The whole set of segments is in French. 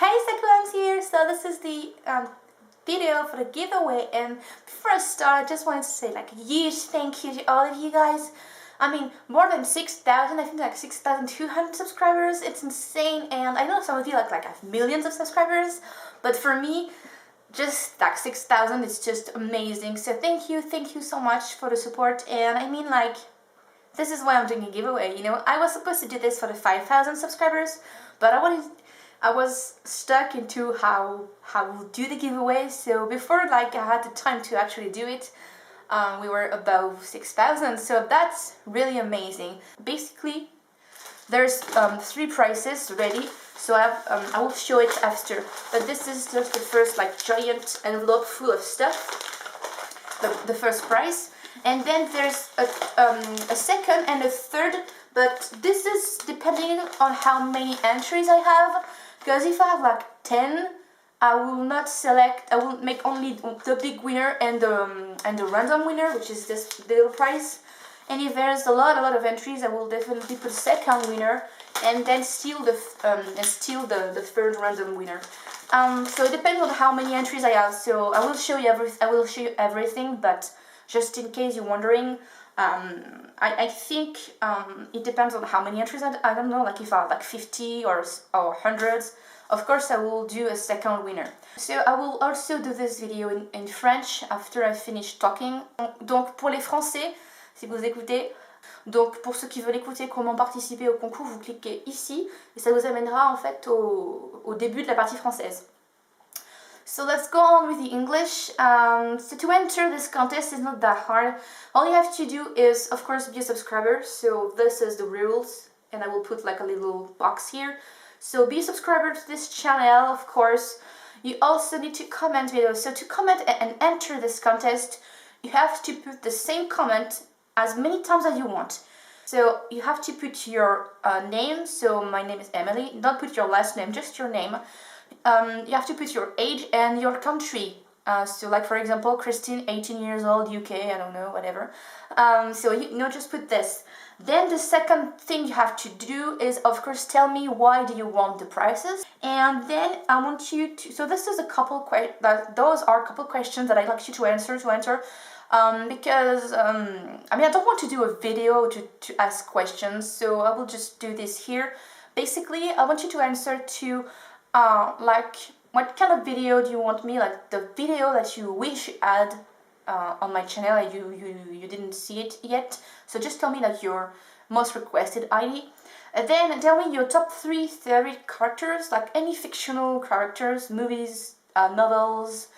Hey, Sequans here! So this is the video for the giveaway, and before I start I just wanted to say like a huge thank you to all of you guys. I mean, more than 6,000, I think like 6,200 subscribers. It's insane, and I know some of you like have millions of subscribers, but for me, just like 6,000 is just amazing. So thank you so much for the support. And I mean, like, this is why I'm doing a giveaway, you know. I was supposed to do this for the 5,000 subscribers, but I was stuck into how we'll do the giveaway. So before like I had the time to actually do it, we were above 6,000. So that's really amazing. Basically, there's 3 prizes ready. So I will show it after. But this is just the first like giant envelope full of stuff. The first prize. And then there's a second and a third, but this is depending on how many entries I have, because if I have like 10, I will not select, I will make only the big winner and the random winner, which is this little prize. And if there's a lot of entries, I will definitely put second winner and then steal the third random winner. So it depends on how many entries I have. So I will show you everything, but just in case you're wondering, I think it depends on how many entries I don't know, like if I have like 50 or hundreds, of course I will do a second winner. So I will also do this video in French after I finish talking. Donc pour les Français, si vous écoutez, donc pour ceux qui veulent écouter comment participer au concours, vous cliquez ici et ça vous amènera en fait au début de la partie française. So let's go on with the English. So to enter this contest is not that hard. All you have to do is, of course, be a subscriber. So this is the rules, and I will put like a little box here. So be a subscriber to this channel, of course. You also need to comment below. So to comment and enter this contest, you have to put the same comment as many times as you want. So you have to put your name. So my name is Emily. Don't put your last name, just your name. You have to put your age and your country. So like for example, Christine, 18 years old, UK, I don't know, whatever. So you know, just put this. Then the second thing you have to do is, of course, tell me why do you want the prizes. And then I want you to, so this is a couple, those are a couple questions that I'd like you to answer, because, I mean, I don't want to do a video to ask questions, so I will just do this here. Basically, I want you to answer to like, what kind of video do you want me, like the video that you wish add on my channel and you didn't see it yet. So just tell me like your most requested ID. And then tell me your top 3 favorite characters, like any fictional characters, movies, novels,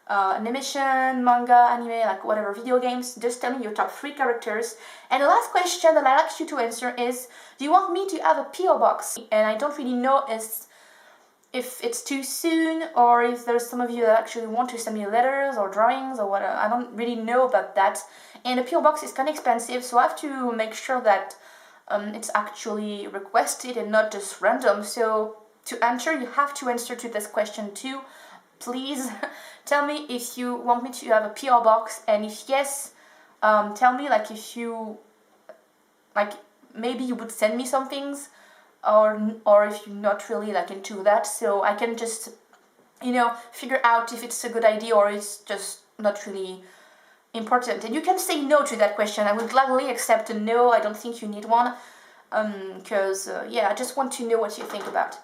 animation, manga, anime, like whatever, video games. Just tell me your top 3 characters. And the last question that I'd like you to answer is, do you want me to have a PO box? And I don't really know if it's too soon, or if there's some of you that actually want to send me letters or drawings or whatever. I don't really know about that. And a PO box is kind of expensive, so I have to make sure that it's actually requested and not just random. So to answer, you have to answer to this question too. Please tell me if you want me to have a PO box, and if yes, tell me like if you, like maybe you would send me some things, or if you're not really like into that, so I can just, you know, figure out if it's a good idea or it's just not really important. And you can say no to that question. I would gladly accept a no. I don't think you need one, because yeah, I just want to know what you think about.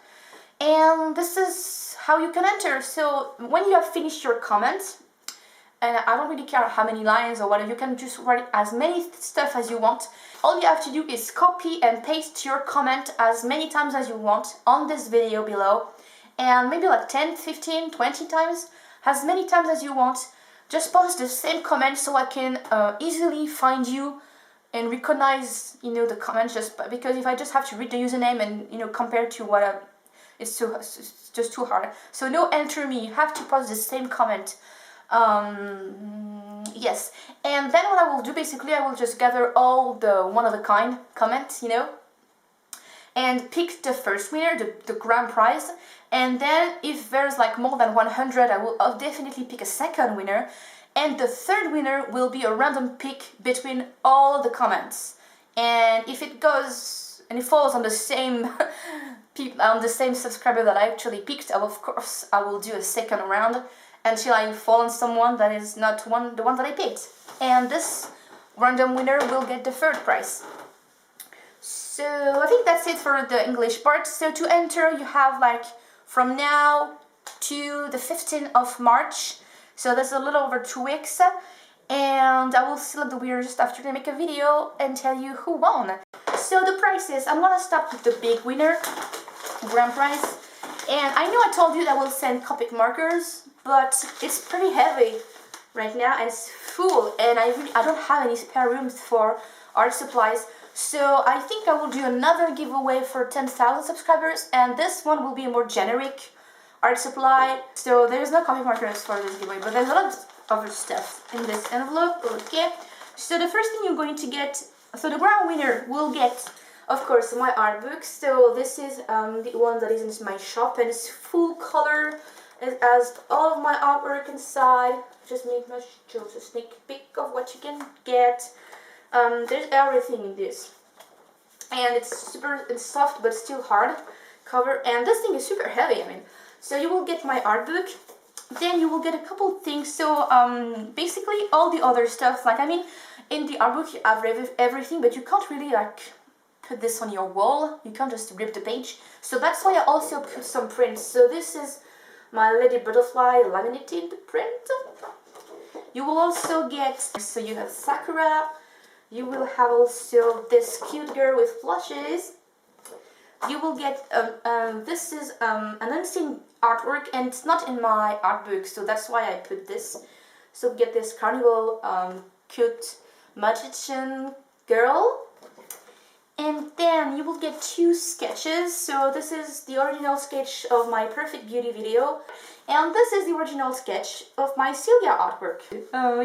And this is how you can enter. So when you have finished your comments, and I don't really care how many lines or whatever, you can just write as many stuff as you want. All you have to do is copy and paste your comment as many times as you want on this video below, and maybe like 10, 15, 20 times, as many times as you want. Just post the same comment so I can easily find you and recognize, you know, the comment, just because if I just have to read the username and, you know, compare to what it's just too hard. So no enter me, you have to post the same comment. Yes, and then what I will do, basically, I will just gather all the one-of-a-kind comments, you know, and pick the first winner, the grand prize. And then if there's like more than 100, I'll definitely pick a second winner, and the third winner will be a random pick between all the comments. And if it goes and it falls on the same on the same subscriber that I actually picked, of course I will do a second round until I fall on someone that is not the one that I picked. And this random winner will get the third prize. So I think that's it for the English part. So to enter, you have like from now to the 15th of March. So that's a little over 2 weeks. And I will select the winner just after I make a video and tell you who won. So the prizes, I'm gonna start with the big winner, grand prize. And I know I told you that I will send Copic markers, but it's pretty heavy right now and it's full, and I don't have any spare rooms for art supplies. So I think I will do another giveaway for 10,000 subscribers, and this one will be a more generic art supply. So there's no Copic markers for this giveaway, but there's a lot of other stuff in this envelope. Okay, so the first thing you're going to get, so the grand winner will get, of course, my art book. So this is the one that is in my shop, and it's full color. It has all of my artwork inside. Just make my just a sneak peek of what you can get. There's everything in this, and it's soft but still hard cover. And this thing is super heavy. I mean, so you will get my art book. Then you will get a couple things. So basically all the other stuff, like, I mean, in the art book you have everything, but you can't really like put this on your wall. You can't just rip the page. So that's why I also put some prints. So this is my Lady Butterfly laminated print. You will also get, so you have Sakura. You will have also this cute girl with flushes. You will get, this is an unseen artwork, and it's not in my art book, so that's why I put this. So get this carnival cute magician girl. And then you will get 2 sketches. So this is the original sketch of my Perfect Beauty video, and this is the original sketch of my Celia artwork.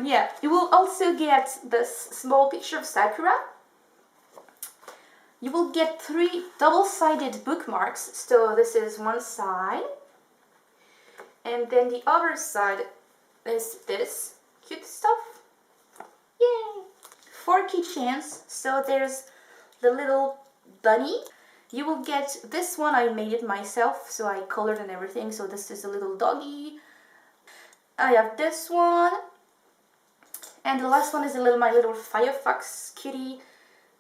Yeah, you will also get this small picture of Sakura. You will get 3 double-sided bookmarks. So this is one side, and then the other side is this cute stuff. Yay! 4 keychains. So there's the little bunny. You will get this one, I made it myself, so I colored and everything. So this is a little doggy. I have this one, and the last one is my little Firefox kitty.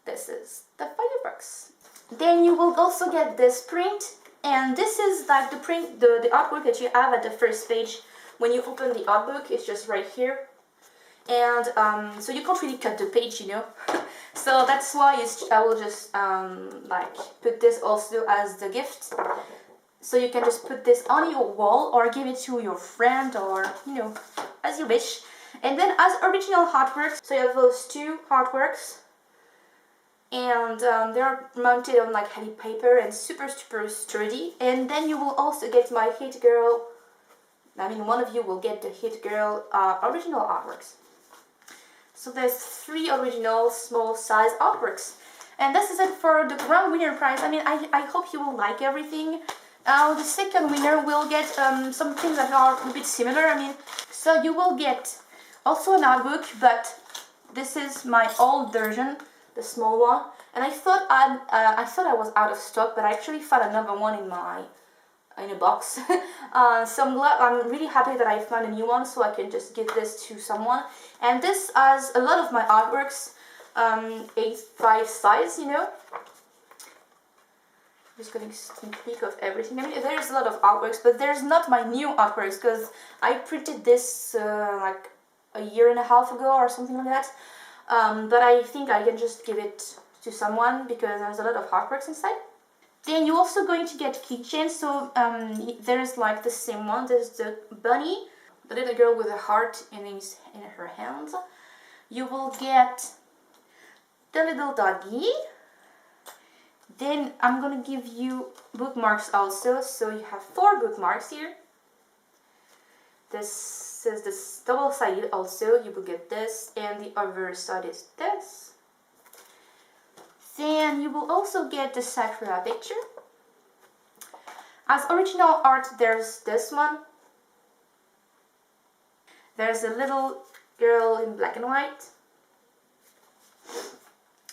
This is the Firefox. Then you will also get this print, and this is like the print, the artwork that you have at the first page. When you open the art book, it's just right here. And so you can't really cut the page, you know. So that's why I will just like put this also as the gift. So you can just put this on your wall or give it to your friend, or, you know, as you wish. And then as original artworks, so you have those 2 artworks, and they're mounted on like heavy paper and super sturdy. And then you will also get my Hit Girl. I mean, one of you will get the Hit Girl original artworks. So there's 3 original small size artworks. And this is it for the grand winner prize. I mean, I hope you will like everything. The second winner will get some things that are a bit similar. I mean, so you will get also an art book, but this is my old version, the small one. And I thought I was out of stock, but I actually found another one in a box. So I'm really happy that I found a new one, so I can just give this to someone. And this has a lot of my artworks, A5 size, you know. Just getting a sneak peek of everything. I mean, there's a lot of artworks, but there's not my new artworks, because I printed this like a year and a half ago or something like that. But I think I can just give it to someone because there's a lot of artworks inside. Then you're also going to get keychains. So there's like the same one. There's the bunny, the little girl with a heart in her hands. You will get the little doggy. Then I'm gonna give you bookmarks also. So you have 4 bookmarks here. This is this double-sided also. You will get this, and the other side is this. Then you will also get the Sakura picture. As original art, there's this one. There's a little girl in black and white.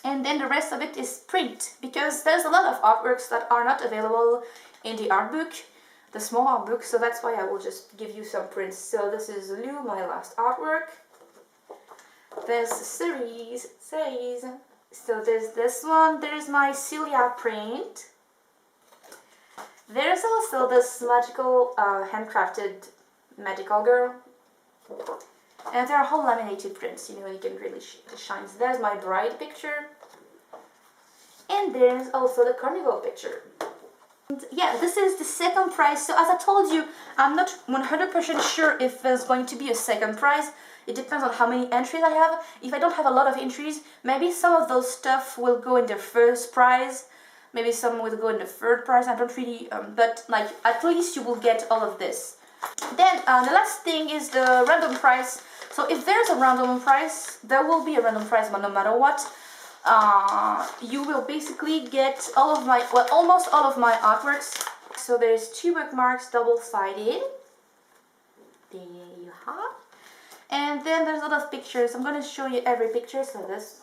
And and then the rest of it is print, because there's a lot of artworks that are not available in the art book, the small art book, so that's why I will just give you some prints. So this is Lou, my last artwork. There's a series. So there's this one, there's my Celia print. There's also this magical handcrafted magical girl. And they're all laminated prints, you know, you can really shine. So there's my bride picture. And there's also the carnival picture. And yeah, this is the second prize. So as I told you, I'm not 100% sure if there's going to be a second prize. It depends on how many entries I have. If I don't have a lot of entries, maybe some of those stuff will go in the first prize. Maybe some will go in the third prize. I don't really, but like at least you will get all of this. Then the last thing is the random prize. So if there's a random prize, there will be a random prize, but no matter what, you will basically get all of my, well, almost all of my artworks. So there's 2 bookmarks, double-sided. There you have. And then there's a lot of pictures. I'm going to show you every picture. So this.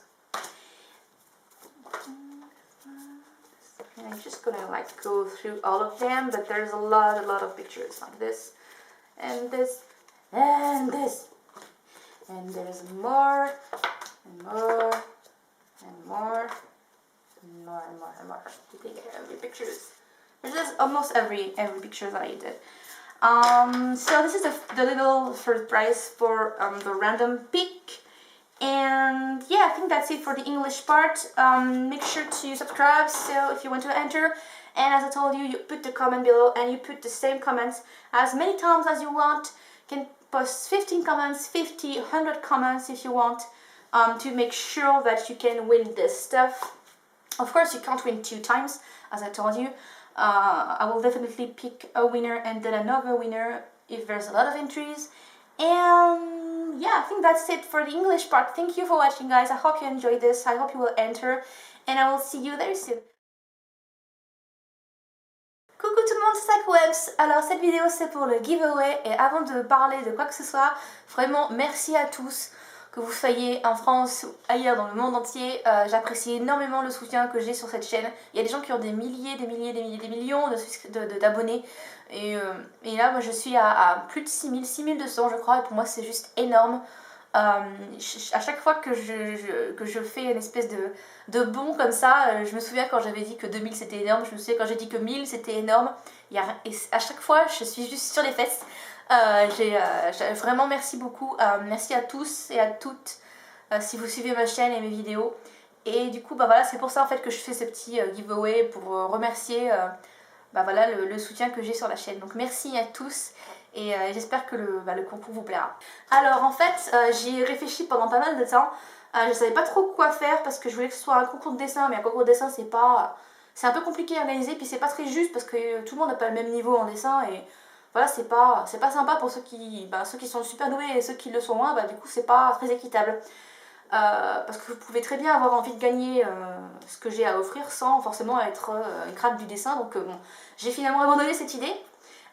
And I'm just going to like go through all of them, but there's a lot of pictures like this. And this. And this. And there's more. And more. And more. And more and more and more. You think every pictures. There's just almost every picture that I did. So this is the little first prize for the random pick. And yeah, I think that's it for the English part. Make sure to subscribe so if you want to enter. And as I told you, you put the comment below and you put the same comments as many times as you want. You can post 15 comments, 50, 100 comments if you want, to make sure that you can win this stuff. Of course, you can't win 2 times, as I told you. I will definitely pick a winner and then another winner if there's a lot of entries. And yeah, I think that's it for the English part. Thank you for watching, guys. I hope you enjoyed this. I hope you will enter. And I will see you very soon. Coucou tout le monde, c'est Webs. Alors cette vidéo c'est pour le giveaway. Et avant de parler de quoi que ce soit, vraiment merci à tous. Que vous soyez en France ou ailleurs dans le monde entier, j'apprécie énormément le soutien que j'ai sur cette chaîne. Il y a des gens qui ont des milliers, des millions d'abonnés. Et là, moi je suis à plus de 6200 je crois, et pour moi c'est juste énorme. À chaque fois que je fais une espèce de bond comme ça, je me souviens quand j'avais dit que 2000 c'était énorme, je me souviens quand j'ai dit que 1000 c'était énorme. Et à chaque fois, je suis juste sur les fesses. Vraiment merci beaucoup, merci à tous et à toutes si vous suivez ma chaîne et mes vidéos. Et du coup, bah voilà, c'est pour ça en fait que je fais ce petit giveaway pour remercier bah voilà, le soutien que j'ai sur la chaîne. Donc merci à tous. Et j'espère que le concours vous plaira. Alors en fait, j'y ai réfléchi pendant pas mal de temps. Je savais pas trop quoi faire parce que je voulais que ce soit un concours de dessin, mais un concours de dessin c'est un peu compliqué à organiser, puis c'est pas très juste parce que tout le monde n'a pas le même niveau en dessin et voilà, c'est pas sympa pour ceux qui sont super doués et ceux qui le sont moins, du coup c'est pas très équitable. Parce que vous pouvez très bien avoir envie de gagner ce que j'ai à offrir sans forcément être une craque du dessin, donc bon, j'ai finalement abandonné cette idée.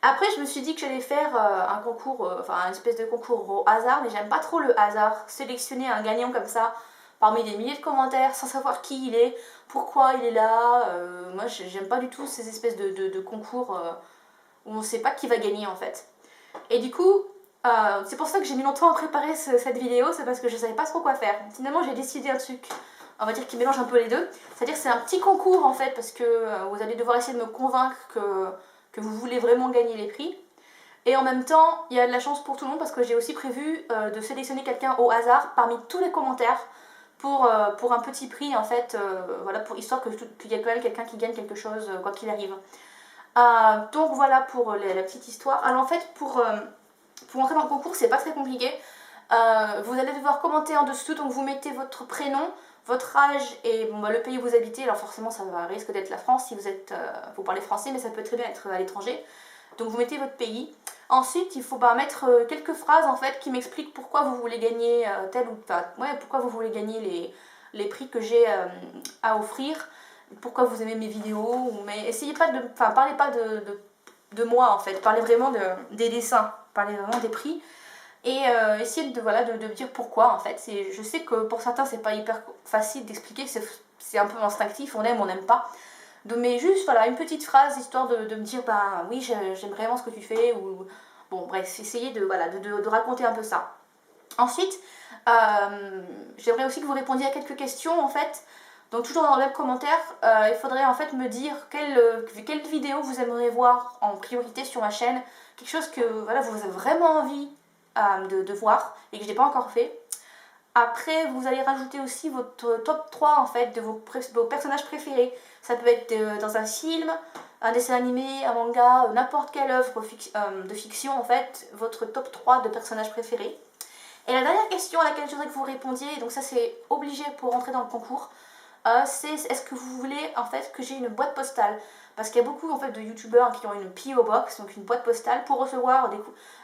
Après, je me suis dit que j'allais faire un concours, une espèce de concours au hasard, mais j'aime pas trop le hasard. Sélectionner un gagnant comme ça, parmi des milliers de commentaires, sans savoir qui il est, pourquoi il est là. Moi, j'aime pas du tout ces espèces de concours où on sait pas qui va gagner en fait. Et du coup, c'est pour ça que j'ai mis longtemps à préparer cette vidéo, c'est parce que je savais pas trop quoi faire. Finalement, j'ai décidé un truc, on va dire, qui mélange un peu les deux. C'est-à-dire que c'est un petit concours en fait, parce que vous allez devoir essayer de me convaincre que vous voulez vraiment gagner les prix. Et en même temps, il y a de la chance pour tout le monde parce que j'ai aussi prévu de sélectionner quelqu'un au hasard parmi tous les commentaires pour un petit prix en fait, voilà, histoire qu'il y ait quand même quelqu'un qui gagne quelque chose quoi qu'il arrive. Donc voilà pour la petite histoire. Alors en fait, pour entrer dans le concours, c'est pas très compliqué. Vous allez devoir commenter en dessous, donc vous mettez votre prénom, votre âge et le pays où vous habitez. Alors forcément ça risque d'être la France si vous parlez français, mais ça peut très bien être à l'étranger. Donc vous mettez votre pays. Ensuite il faut mettre quelques phrases en fait qui m'expliquent pourquoi vous voulez gagner pourquoi vous voulez gagner les prix que j'ai à offrir, pourquoi vous aimez mes vidéos, mais essayez pas parlez pas de moi en fait, parlez vraiment des dessins, parlez vraiment des prix. Et essayez de me dire pourquoi en fait. Je sais que pour certains c'est pas hyper facile d'expliquer, c'est un peu instinctif, on aime, on n'aime pas. Donc, mais juste voilà, une petite phrase histoire de me dire bah oui, j'aime vraiment ce que tu fais, ou bon bref, essayez de, voilà, de raconter un peu ça. Ensuite, j'aimerais aussi que vous répondiez à quelques questions en fait. Donc toujours dans le web commentaire, il faudrait en fait me dire quelle vidéo vous aimeriez voir en priorité sur ma chaîne. Quelque chose que voilà, vous avez vraiment envie de voir et que je n'ai pas encore fait. Après, vous allez rajouter aussi votre top 3 en fait de vos personnages préférés. Ça peut être dans un film, un dessin animé, un manga, n'importe quelle œuvre de fiction en fait, votre top 3 de personnages préférés. Et la dernière question à laquelle je voudrais que vous répondiez, donc ça c'est obligé pour rentrer dans le concours, c'est est-ce que vous voulez en fait que j'ai une boîte postale? Parce qu'il y a beaucoup en fait de youtubeurs qui ont une PO Box, donc une boîte postale pour recevoir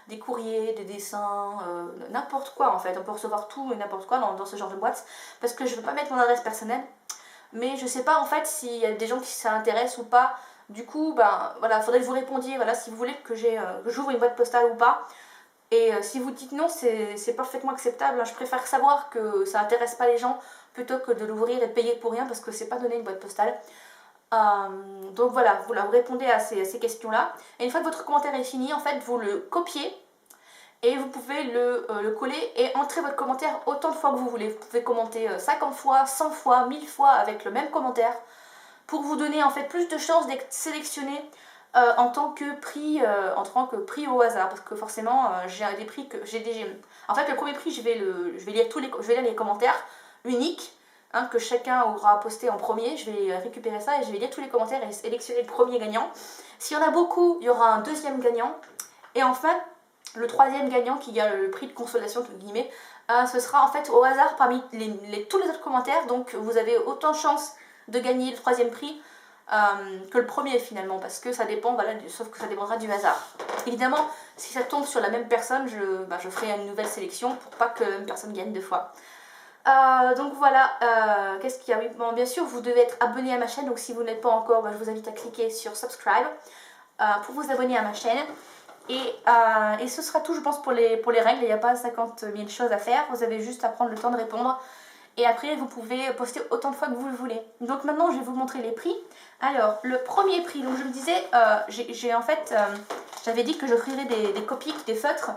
des courriers, des dessins, n'importe quoi en fait. On peut recevoir tout et n'importe quoi dans ce genre de boîte. Parce que je ne veux pas mettre mon adresse personnelle, mais je ne sais pas en fait s'il y a des gens qui s'intéressent ou pas. Du coup, ben voilà, faudrait que vous répondiez, voilà, si vous voulez que j'ouvre une boîte postale ou pas. Et si vous dites non, c'est parfaitement acceptable. Je préfère savoir que ça intéresse pas les gens plutôt que de l'ouvrir et payer pour rien parce que c'est pas donné une boîte postale. Donc voilà, vous répondez à ces questions-là. Et une fois que votre commentaire est fini, en fait, vous le copiez et vous pouvez le coller et entrer votre commentaire autant de fois que vous voulez. Vous pouvez commenter 50 fois, 100 fois, 1000 fois avec le même commentaire pour vous donner en fait plus de chances d'être sélectionné en tant que prix au hasard, parce que forcément j'ai des prix que j'ai déjà. En fait, le premier prix, je vais lire les commentaires uniques que chacun aura posté en premier. Je vais récupérer ça et je vais lire tous les commentaires et sélectionner le premier gagnant. S'il y en a beaucoup, il y aura un deuxième gagnant. Et enfin, le troisième gagnant qui a le prix de consolation, entre guillemets, ce sera en fait au hasard parmi tous les autres commentaires. Donc vous avez autant de chances de gagner le troisième prix que le premier finalement, parce que ça dépend, voilà, sauf que ça dépendra du hasard. Évidemment, si ça tombe sur la même personne, je ferai une nouvelle sélection pour pas que la même personne gagne deux fois. Donc voilà, qu'est-ce qu'il y a? Oui, bon, bien sûr, vous devez être abonné à ma chaîne, donc si vous n'êtes pas encore, je vous invite à cliquer sur subscribe pour vous abonner à ma chaîne. Et ce sera tout, je pense, pour les règles. Il n'y a pas 50 000 choses à faire, vous avez juste à prendre le temps de répondre. Et après, vous pouvez poster autant de fois que vous le voulez. Donc maintenant, je vais vous montrer les prix. Alors, le premier prix, donc je me disais, j'avais dit que j'offrirais des copiques, des feutres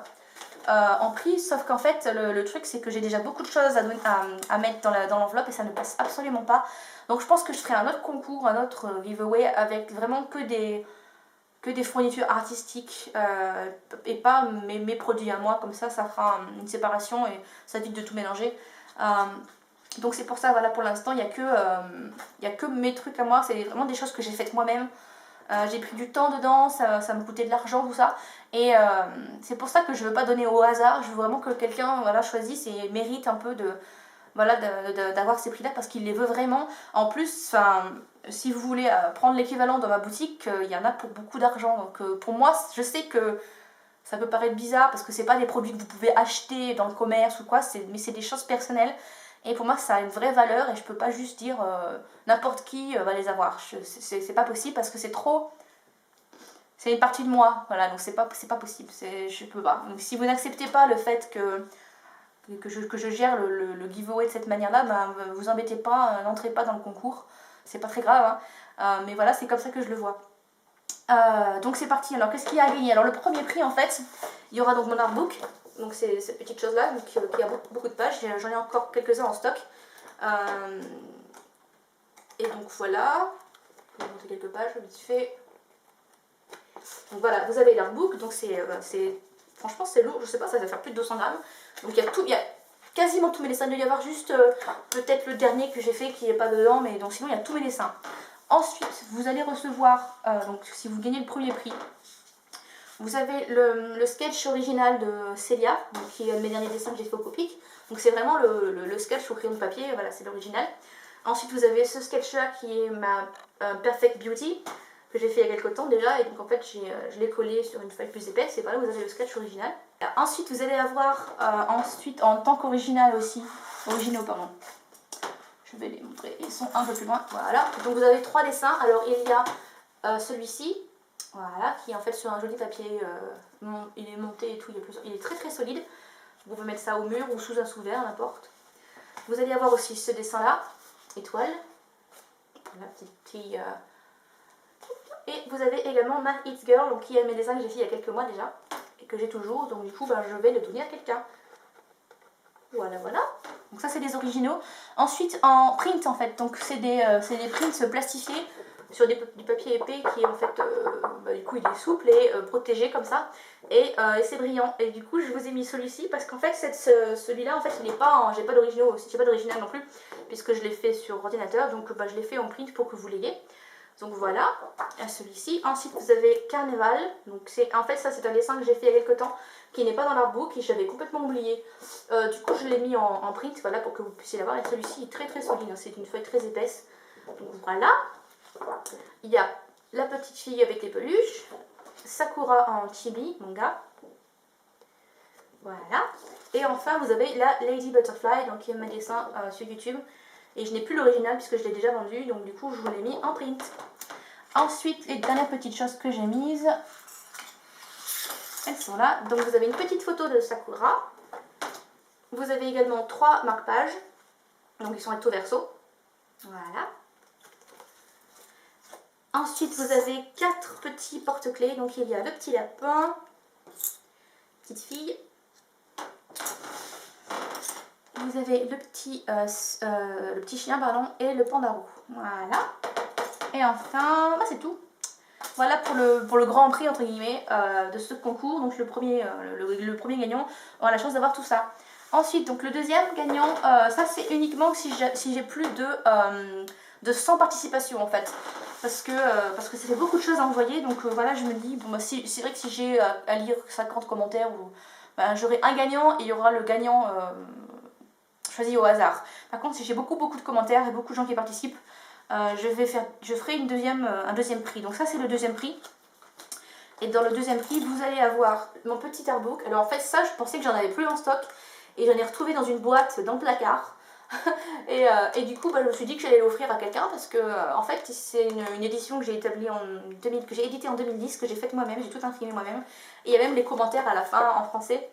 en prix. Sauf qu'en fait, le truc, c'est que j'ai déjà beaucoup de choses à mettre dans l'enveloppe et ça ne passe absolument pas. Donc je pense que je ferai un autre concours, un autre giveaway avec vraiment que des fournitures artistiques et pas mes produits à moi. Comme ça fera une séparation et ça évite de tout mélanger. Donc c'est pour ça, voilà, pour l'instant, il n'y a que mes trucs à moi. C'est vraiment des choses que j'ai faites moi-même. J'ai pris du temps dedans, ça me coûtait de l'argent, tout ça. Et c'est pour ça que je ne veux pas donner au hasard. Je veux vraiment que quelqu'un choisisse et mérite un peu d'avoir ces prix-là parce qu'il les veut vraiment. En plus, si vous voulez prendre l'équivalent dans ma boutique, il y en a pour beaucoup d'argent. Donc pour moi, je sais que ça peut paraître bizarre parce que c'est pas des produits que vous pouvez acheter dans le commerce ou quoi, mais c'est des choses personnelles. Et pour moi, ça a une vraie valeur et je peux pas juste dire n'importe qui va les avoir. C'est pas possible parce que c'est trop. C'est une partie de moi, voilà, donc c'est pas possible. Je peux pas. Donc si vous n'acceptez pas le fait que je gère le giveaway de cette manière-là, vous embêtez pas, n'entrez pas dans le concours. C'est pas très grave, mais voilà, c'est comme ça que je le vois. Donc c'est parti. Alors qu'est-ce qu'il y a à gagner? Alors le premier prix, en fait, il y aura donc mon artbook. Donc c'est cette petite chose là qui a beaucoup de pages, j'en ai encore quelques-uns en stock. Et donc voilà, je vais vous montrer quelques pages vite fait. Donc voilà, vous avez l'artbook, donc franchement c'est lourd, je sais pas, ça va faire plus de 200 grammes. Donc il y a quasiment tous mes dessins, il doit y avoir juste peut-être le dernier que j'ai fait qui n'est pas dedans, mais donc sinon il y a tous mes dessins. Ensuite, vous allez recevoir, donc si vous gagnez le premier prix, vous avez le sketch original de Célia, donc qui est un de mes derniers dessins que j'ai fait au Copic. Donc c'est vraiment le sketch au crayon de papier, voilà, c'est l'original. Ensuite, vous avez ce sketch-là qui est ma Perfect Beauty, que j'ai fait il y a quelques temps déjà, et donc en fait je l'ai collé sur une feuille plus épaisse, et voilà, vous avez le sketch original. Ensuite, vous allez avoir, en tant qu'original aussi, originaux, pardon. Je vais les montrer, ils sont un peu plus loin, voilà. Donc vous avez 3 dessins, alors il y a celui-ci, voilà, qui est en fait sur un joli papier, il est monté et tout, il est très très solide. Vous pouvez mettre ça au mur ou sous un sous-verre, n'importe. Vous allez avoir aussi ce dessin-là, étoile. La petite Et vous avez également ma It Girl, donc qui est mes dessins que j'ai fait il y a quelques mois déjà, et que j'ai toujours, donc du coup je vais le donner à quelqu'un. Voilà, voilà. Donc ça c'est des originaux. Ensuite en print en fait, donc c'est des prints plastifiés sur du papier épais qui est en fait, du coup il est souple et protégé comme ça. Et c'est brillant. Et du coup je vous ai mis celui-ci parce qu'en fait celui-là en fait il n'est pas en... j'ai pas d'originaux, j'ai pas d'original non plus, puisque je l'ai fait sur ordinateur, donc je l'ai fait en print pour que vous l'ayez. Donc voilà, celui-ci. Ensuite vous avez Carnaval, donc en fait ça c'est un dessin que j'ai fait il y a quelques temps, qui n'est pas dans l'artbook et j'avais complètement oublié. Du coup je l'ai mis en print, voilà, pour que vous puissiez l'avoir. Et celui-ci est très très solide, hein. C'est une feuille très épaisse. Donc voilà. Il y a la petite fille avec les peluches, Sakura en chibi, manga. Voilà. Et enfin vous avez la Lady Butterfly, donc qui est ma dessin sur YouTube. Et je n'ai plus l'original puisque je l'ai déjà vendu, donc du coup je vous l'ai mis en print. Ensuite, les dernières petites choses que j'ai mises, elles sont là. Donc vous avez une petite photo de Sakura. Vous avez également 3 marque-pages. Donc ils sont recto verso. Voilà. Ensuite vous avez 4 petits porte-clés. Donc il y a le petit lapin, petite fille. Vous avez le petit chien pardon, et le panda roux. Voilà. Et enfin, c'est tout. Voilà pour le grand prix entre guillemets de ce concours. Donc le premier gagnant aura la chance d'avoir tout ça. Ensuite, donc le deuxième gagnant, ça c'est uniquement si j'ai plus de 100 participations en fait. Parce que ça fait beaucoup de choses à envoyer. Donc voilà, je me dis, bon, c'est vrai que si j'ai à lire 50 commentaires, j'aurai un gagnant et il y aura le gagnant choisi au hasard. Par contre, si j'ai beaucoup de commentaires et beaucoup de gens qui participent, je ferai un deuxième prix. Donc ça c'est le deuxième prix. Et dans le deuxième prix, vous allez avoir mon petit artbook. Alors en fait ça, je pensais que j'en avais plus en stock. Et j'en ai retrouvé dans une boîte dans le placard. et du coup, je me suis dit que j'allais l'offrir à quelqu'un parce que en fait c'est une édition que j'ai établie que j'ai éditée en 2010, que j'ai faite moi-même, j'ai tout imprimé moi-même. Et il y a même les commentaires à la fin en français.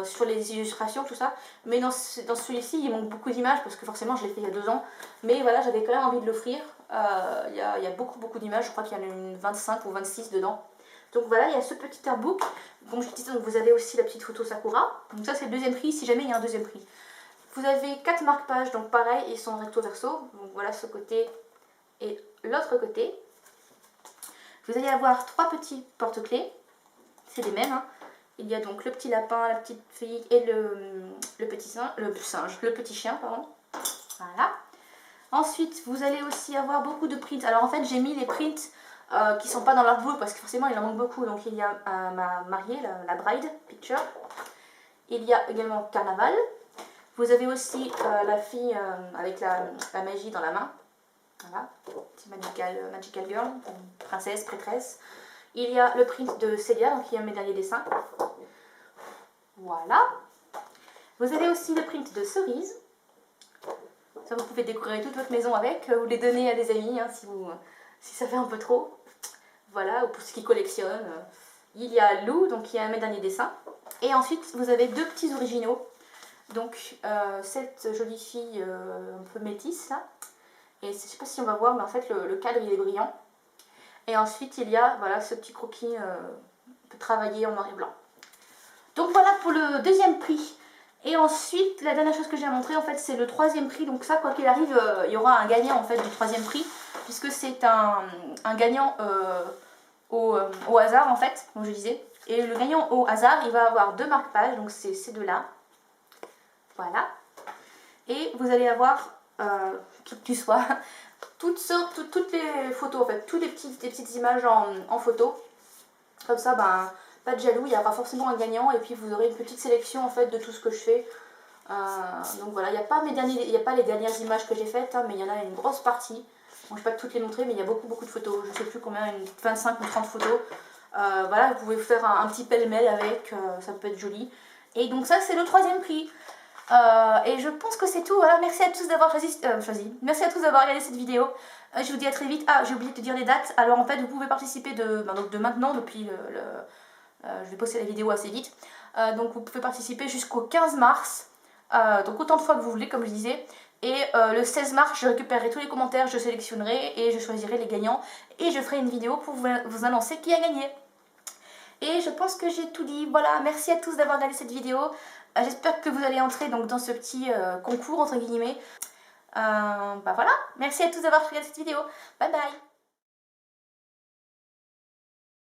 Sur les illustrations, tout ça. Mais dans celui-ci, il manque beaucoup d'images parce que forcément, je l'ai fait il y a 2 ans. Mais voilà, j'avais quand même envie de l'offrir. Il y a beaucoup d'images, je crois qu'il y en a une 25 ou 26 dedans. Donc voilà, il y a ce petit artbook. Comme je disais, donc vous avez aussi la petite photo Sakura. Donc ça, c'est le deuxième prix, si jamais il y a un deuxième prix. Vous avez 4 marque-pages, donc pareil, ils sont recto verso. Donc voilà ce côté et l'autre côté. Vous allez avoir 3 petits porte-clés. C'est les mêmes, hein. Il y a donc le petit lapin, la petite fille et le petit chien, pardon. Voilà. Ensuite, vous allez aussi avoir beaucoup de prints. Alors en fait, j'ai mis les prints qui sont pas dans l'artbook parce que forcément il en manque beaucoup. Donc il y a ma mariée, la bride picture. Il y a également Carnaval. Vous avez aussi la fille avec la magie dans la main. Voilà, petit magical girl, princesse, prêtresse. Il y a le print de Célia, donc il y a mes derniers dessins. Voilà. Vous avez aussi le print de Cerise. Ça, vous pouvez décorer toute votre maison avec, ou les donner à des amis hein, si ça fait un peu trop. Voilà, ou pour ceux qui collectionnent. Il y a Lou, donc qui a mes derniers dessins. Et ensuite, vous avez 2 petits originaux. Donc, cette jolie fille un peu métisse, là. Et je ne sais pas si on va voir, mais en fait, le cadre, il est brillant. Et ensuite, il y a voilà, ce petit croquis un peu travaillé en noir et blanc. Donc voilà pour le deuxième prix. Et ensuite, la dernière chose que j'ai à montrer, en fait, c'est le troisième prix. Donc ça, quoi qu'il arrive, il y aura un gagnant, en fait, du troisième prix. Puisque c'est un gagnant au hasard, en fait, comme je disais. Et le gagnant au hasard, il va avoir 2 marque-pages. Donc c'est ces 2-là. Voilà. Et vous allez avoir, qui que tu sois, toutes les photos, en fait, toutes les petites images en photo. Comme ça, pas de jaloux, il y aura forcément un gagnant et puis vous aurez une petite sélection en fait de tout ce que je fais. Donc voilà, il n'y a pas les dernières images que j'ai faites, hein, mais il y en a une grosse partie. Bon, je ne vais pas toutes les montrer, mais il y a beaucoup de photos. Je ne sais plus combien, 25 ou 30 photos. Voilà, vous pouvez faire un petit pêle-mêle avec, ça peut être joli. Et donc ça, c'est le troisième prix. Et je pense que c'est tout. Voilà, merci à tous d'avoir Merci à tous d'avoir regardé cette vidéo. Je vous dis à très vite. Ah, j'ai oublié de te dire les dates. Alors en fait, vous pouvez participer donc de maintenant, depuis je vais poster la vidéo assez vite. Donc vous pouvez participer jusqu'au 15 mars. Donc autant de fois que vous voulez, comme je disais. Et le 16 mars, je récupérerai tous les commentaires, je sélectionnerai et je choisirai les gagnants. Et je ferai une vidéo pour vous annoncer qui a gagné. Et je pense que j'ai tout dit. Voilà, merci à tous d'avoir regardé cette vidéo. J'espère que vous allez entrer donc, dans ce petit concours, entre guillemets. Bah voilà, merci à tous d'avoir regardé cette vidéo. Bye bye.